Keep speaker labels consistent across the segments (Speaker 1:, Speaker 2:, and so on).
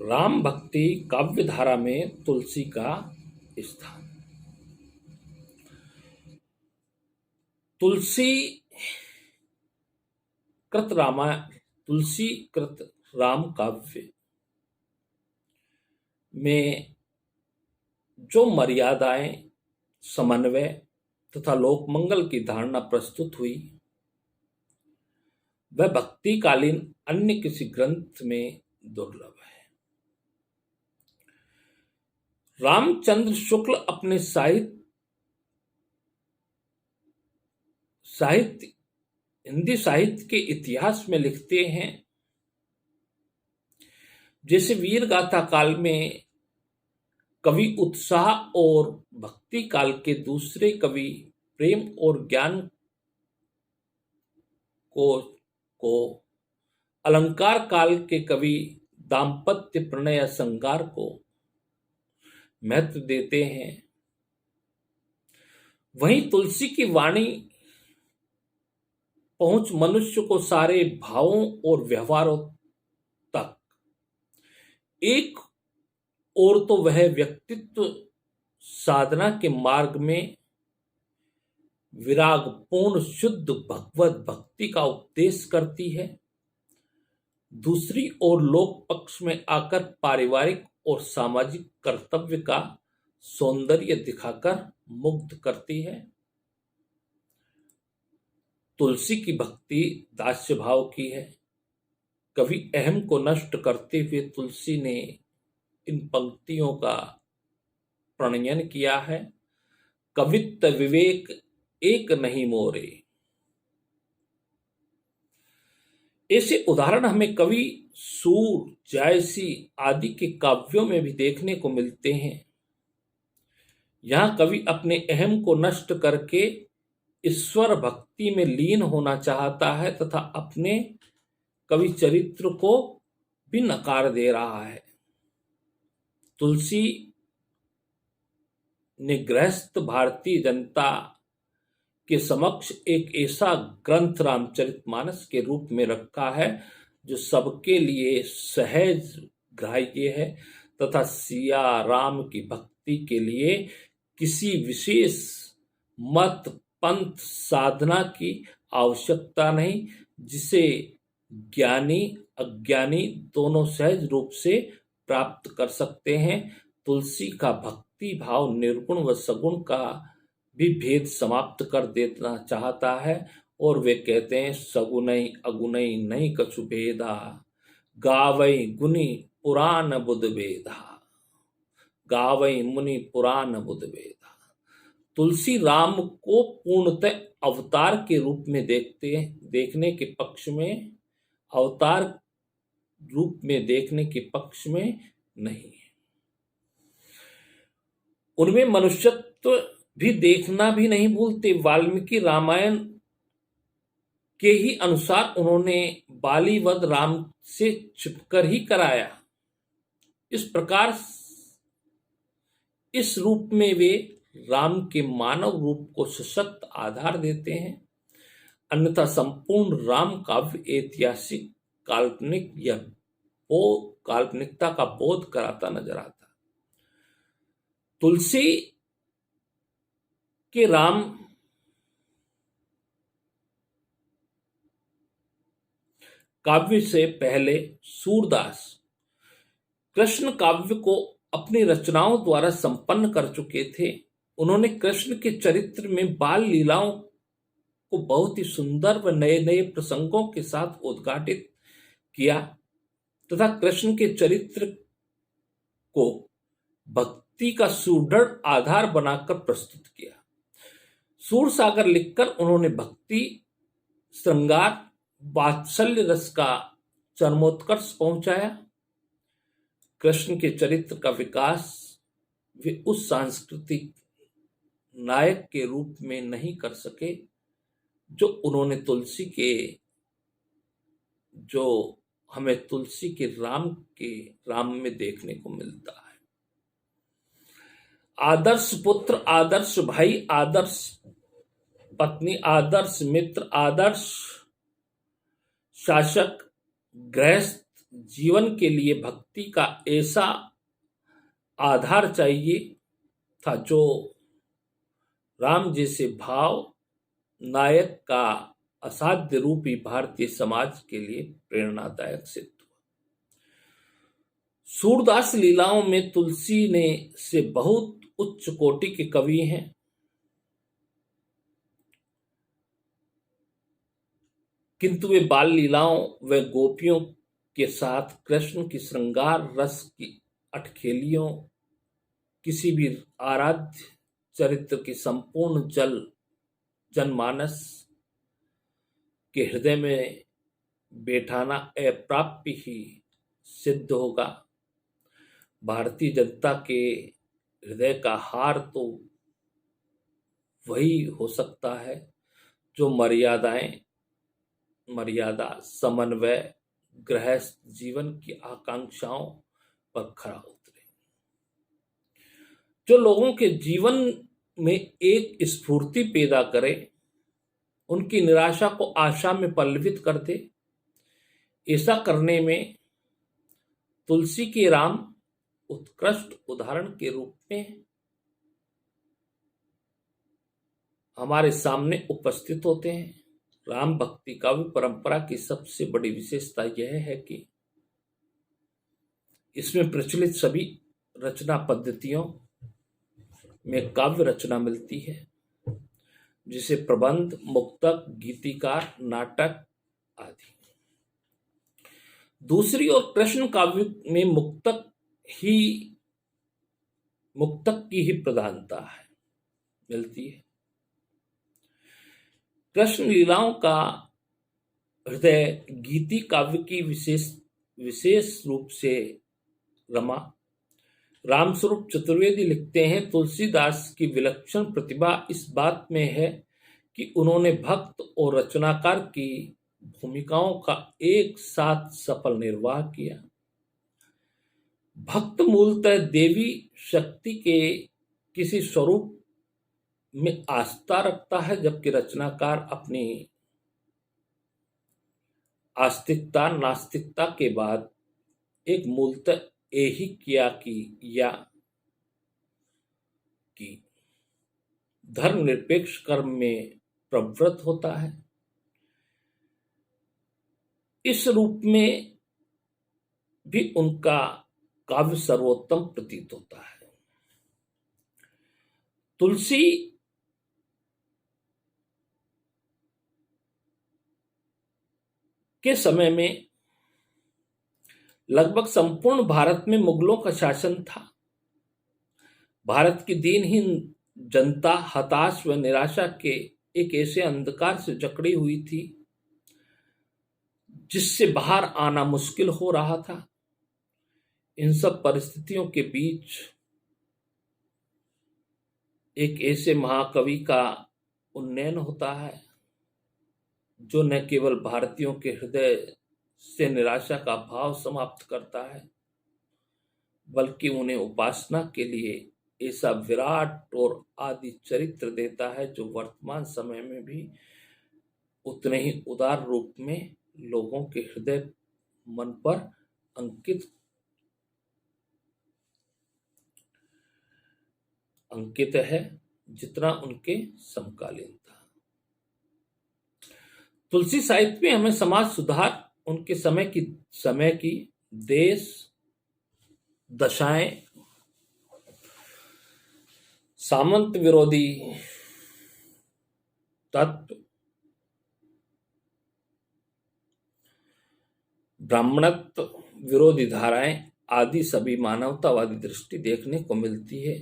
Speaker 1: राम भक्ति काव्य धारा में तुलसी का स्थान। तुलसी कृत राम काव्य में जो मर्यादाएं, समन्वय तथा लोकमंगल की धारणा प्रस्तुत हुई, वह भक्तिकालीन अन्य किसी ग्रंथ में दुर्लभ है। रामचंद्र शुक्ल अपने हिंदी साहित्य के इतिहास में लिखते हैं, जैसे वीर गाथा काल में कवि उत्साह और भक्ति काल के दूसरे कवि प्रेम और ज्ञान को अलंकार काल के कवि दाम्पत्य प्रणय श्रृंगार को महत्व देते हैं। वहीं तुलसी की वाणी पहुंच मनुष्य को सारे भावों और व्यवहारों तक, एक और तो वह व्यक्तित्व साधना के मार्ग में विरागपूर्ण शुद्ध भगवत भक्ति का उपदेश करती है, दूसरी ओर लोक पक्ष में आकर पारिवारिक और सामाजिक कर्तव्य का सौंदर्य दिखाकर मुग्ध करती है। तुलसी की भक्ति दास्य भाव की है। कवि अहम को नष्ट करते हुए तुलसी ने इन पंक्तियों का प्रणयन किया है। कवित्व विवेक एक नहीं मोरे। ऐसे उदाहरण हमें कवि सूर, जायसी आदि के काव्यों में भी देखने को मिलते हैं। यहां कवि अपने अहम को नष्ट करके ईश्वर भक्ति में लीन होना चाहता है तथा अपने कवि चरित्र को भी नकार दे रहा है। तुलसी ने गृहस्थ भारतीय जनता के समक्ष एक ऐसा ग्रंथ रामचरितमानस के रूप में रखा है जो सबके लिए सहज ग्राह्य है तथा सिया राम की भक्ति के लिए किसी विशेष मत, पंथ, साधना की आवश्यकता नहीं, जिसे ज्ञानी अज्ञानी दोनों सहज रूप से प्राप्त कर सकते हैं। तुलसी का भक्ति भाव निर्गुण व सगुण का भी भेद समाप्त कर देना चाहता है और वे कहते हैं, सगुनई अगुनई नहीं कछु भेदा, गावई गुनी पुराण बुध वेदा, गावई मुनि पुराण बुध वेदा। तुलसी राम को पूर्णतः अवतार के रूप में देखने के पक्ष में, अवतार रूप में देखने के पक्ष में नहीं है। उनमें मनुष्यत्व भी देखना भी नहीं भूलते। वाल्मीकि रामायण के ही अनुसार उन्होंने बाली वध राम से छिपकर ही कराया। इस प्रकार इस रूप में वे राम के मानव रूप को सशक्त आधार देते हैं, अन्यथा संपूर्ण राम काव्य ऐतिहासिक काल्पनिक या काल्पनिकता का बोध कराता नजर आता। तुलसी के राम काव्य से पहले सूरदास कृष्ण काव्य को अपनी रचनाओं द्वारा संपन्न कर चुके थे। उन्होंने कृष्ण के चरित्र में बाल लीलाओं को बहुत ही सुंदर व नए नए प्रसंगों के साथ उद्घाटित किया तथा कृष्ण के चरित्र को भक्ति का सुदृढ़ आधार बनाकर प्रस्तुत किया। सूरसागर लिखकर उन्होंने भक्ति, श्रृंगार, वात्सल्य रस का चरमोत्कर्ष पहुंचाया। कृष्ण के चरित्र का विकास वे उस सांस्कृतिक नायक के रूप में नहीं कर सके जो हमें तुलसी के राम में देखने को मिलता है। आदर्श पुत्र, आदर्श भाई, आदर्श पत्नी, आदर्श मित्र, आदर्श शासक, गृहस्थ, जीवन के लिए भक्ति का ऐसा आधार चाहिए था जो राम जैसे भाव नायक का असाध्य रूप ही भारतीय समाज के लिए प्रेरणादायक सिद्ध हुआ। सूरदास लीलाओं में तुलसी ने से बहुत उच्च कोटि के कवि हैं। किंतु वे बाल लीलाओं व गोपियों के साथ कृष्ण की श्रृंगार रस की अटखेलियों, किसी भी आराध्य चरित्र की संपूर्ण जनमानस के हृदय में बैठाना अप्राप्य ही सिद्ध होगा। भारतीय जनता के हृदय का हार तो वही हो सकता है जो मर्यादा, समन्वय, गृहस्थ जीवन की आकांक्षाओं पर खरा उतरे, जो लोगों के जीवन में एक स्फूर्ति पैदा करे, उनकी निराशा को आशा में पल्लवित कर दे। ऐसा करने में तुलसी के राम उत्कृष्ट उदाहरण के रूप में हमारे सामने उपस्थित होते हैं। राम भक्ति काव्य परंपरा की सबसे बड़ी विशेषता यह है कि इसमें प्रचलित सभी रचना पद्धतियों में काव्य रचना मिलती है, जिसे प्रबंध, मुक्तक, गीतिकार, नाटक आदि। दूसरी ओर कृष्ण काव्य में मुक्तक की ही प्रधानता है मिलती है। कृष्ण लीलाओं का हृदय गीति काव्य की विशेष रूप से रमा। रामस्वरूप चतुर्वेदी लिखते हैं, तुलसीदास की विलक्षण प्रतिभा इस बात में है कि उन्होंने भक्त और रचनाकार की भूमिकाओं का एक साथ सफल निर्वाह किया। भक्त मूलतः देवी शक्ति के किसी स्वरूप में आस्था रखता है, जबकि रचनाकार अपनी आस्तिकता नास्तिकता के बाद एक मूलतः यही किया कि धर्मनिरपेक्ष कर्म में प्रवृत्त होता है। इस रूप में भी उनका काव्य सर्वोत्तम प्रतीत होता है। तुलसी के समय में लगभग संपूर्ण भारत में मुगलों का शासन था। भारत की दीनहीन जनता हताश व निराशा के एक ऐसे अंधकार से जकड़ी हुई थी जिससे बाहर आना मुश्किल हो रहा था। इन सब परिस्थितियों के बीच एक ऐसे महाकवि का उन्नयन होता है जो न केवल भारतीयों के हृदय से निराशा का भाव समाप्त करता है, बल्कि उन्हें उपासना के लिए ऐसा विराट और आदि चरित्र देता है जो वर्तमान समय में भी उतने ही उदार रूप में लोगों के हृदय मन पर अंकित है जितना उनके समकालीन था। तुलसी साहित्य में हमें समाज सुधार, उनके समय की देश दशाएं, सामंत विरोधी तत्व, ब्राह्मणत्व विरोधी धाराएं आदि सभी मानवतावादी दृष्टि देखने को मिलती है।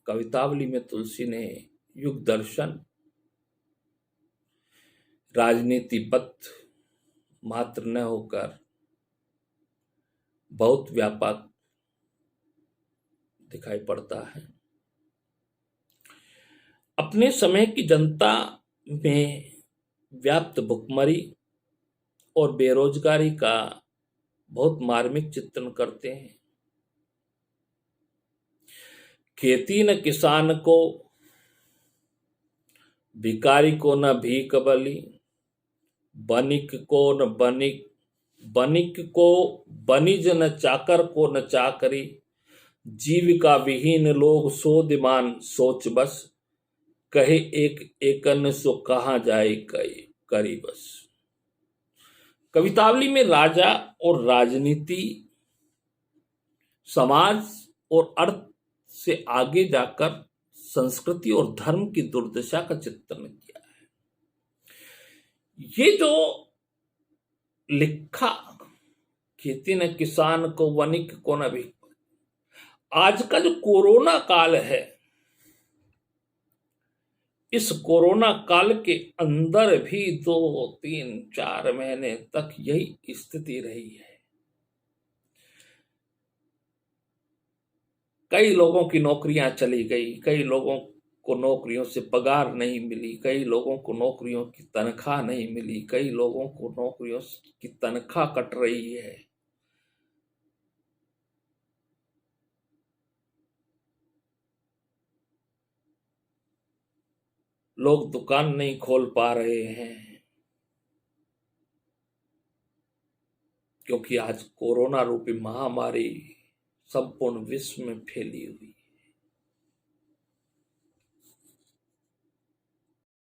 Speaker 1: कवितावली में तुलसी ने युग दर्शन, राजनीतिबद्ध मात्र न होकर बहुत व्यापक दिखाई पड़ता है। अपने समय की जनता में व्याप्त भुखमरी और बेरोजगारी का बहुत मार्मिक चित्रण करते हैं। खेती न किसान को, भिखारी को न भीख बलि, बनिक को न बनिक बनिक को बनिज न चाकर को न चाकरी, जीविका विहीन लोग सोदिमान सोच बस, कहे एक एकन सो कहाँ जाए करी बस। कवितावली में राजा और राजनीति, समाज और अर्थ से आगे जाकर संस्कृति और धर्म की दुर्दशा का चित्रण किया है। ये जो लिखा, खेती न किसान को वनिक को न भी, आज का जो कोरोना काल है, इस कोरोना काल के अंदर भी 2, 3, 4 महीने तक यही स्थिति रही है। कई लोगों की नौकरियां चली गई, कई लोगों को नौकरियों से पगार नहीं मिली, कई लोगों को नौकरियों की तनख्वाह नहीं मिली, कई लोगों को नौकरियों की तनख्वाह कट रही है। लोग दुकान नहीं खोल पा रहे हैं, क्योंकि आज कोरोना रूपी महामारी संपूर्ण विश्व में फैली हुई।